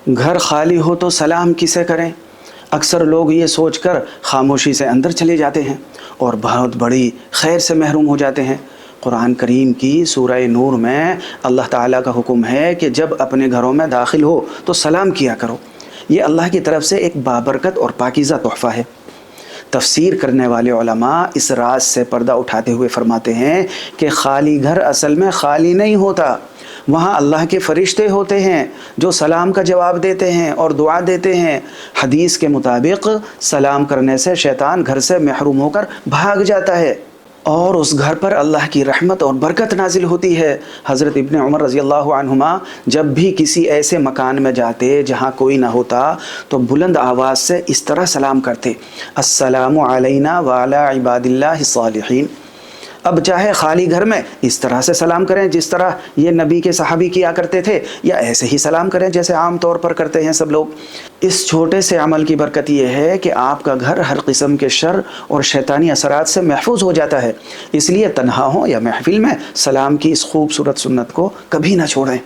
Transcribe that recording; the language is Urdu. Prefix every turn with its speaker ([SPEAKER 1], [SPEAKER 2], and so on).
[SPEAKER 1] گھر خالی ہو تو سلام کسے کریں؟ اکثر لوگ یہ سوچ کر خاموشی سے اندر چلے جاتے ہیں اور بہت بڑی خیر سے محروم ہو جاتے ہیں۔ قرآن کریم کی سورہ نور میں اللہ تعالیٰ کا حکم ہے کہ جب اپنے گھروں میں داخل ہو تو سلام کیا کرو۔ یہ اللہ کی طرف سے ایک بابرکت اور پاکیزہ تحفہ ہے۔ تفسیر کرنے والے علماء اس راز سے پردہ اٹھاتے ہوئے فرماتے ہیں کہ خالی گھر اصل میں خالی نہیں ہوتا، وہاں اللہ کے فرشتے ہوتے ہیں جو سلام کا جواب دیتے ہیں اور دعا دیتے ہیں۔ حدیث کے مطابق سلام کرنے سے شیطان گھر سے محروم ہو کر بھاگ جاتا ہے اور اس گھر پر اللہ کی رحمت اور برکت نازل ہوتی ہے۔ حضرت ابن عمر رضی اللہ عنہما جب بھی کسی ایسے مکان میں جاتے جہاں کوئی نہ ہوتا تو بلند آواز سے اس طرح سلام کرتے: السلام علینا وعلی عباد اللہ الصالحین۔ اب چاہے خالی گھر میں اس طرح سے سلام کریں جس طرح یہ نبی کے صحابی کیا کرتے تھے، یا ایسے ہی سلام کریں جیسے عام طور پر کرتے ہیں سب لوگ۔ اس چھوٹے سے عمل کی برکت یہ ہے کہ آپ کا گھر ہر قسم کے شر اور شیطانی اثرات سے محفوظ ہو جاتا ہے۔ اس لیے تنہا ہوں یا محفل میں سلام کی اس خوبصورت سنت کو کبھی نہ چھوڑیں۔